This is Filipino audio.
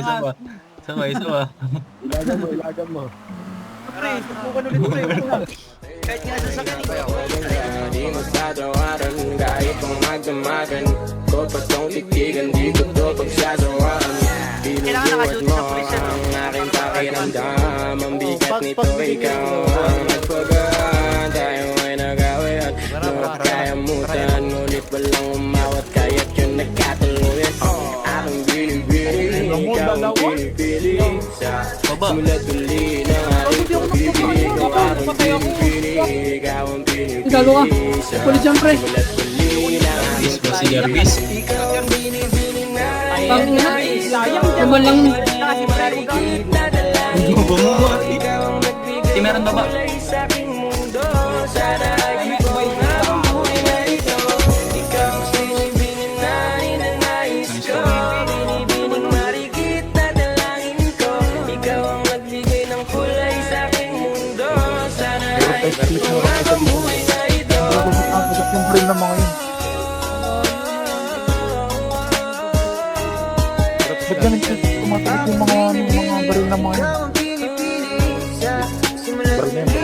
isa pa. Isa pa. Ilagan mo. Pre, subukan ulit pre. Kahit nga sa sakin. Di magtatawaran kahit pang magdamagan ko pa tong titigan, di ko to pagsasawaran. Binubuhat mo ang aking pakiramdam. Ang bigat nito ikaw ang nagpagaan. Tayo ay nag-awayan, ngunit kaya mutan. Ngunit walang umawat kaya't yun nagkatuluyan. Aking binibili, ikaw ang pinipili. Sa mulat uli ng aking pag-ibig. Ikaw ang pinipili, ikaw ang pinipili. Galo ka. Kulit yan, pre. Bis ba si Jarvis? Pangina. Naman lang. Bumubuhat. Di meron ba ba? Yung brain ng mga yun. Ba't ganun tumatarik yung mga baril ng mga yun? Baril na yun.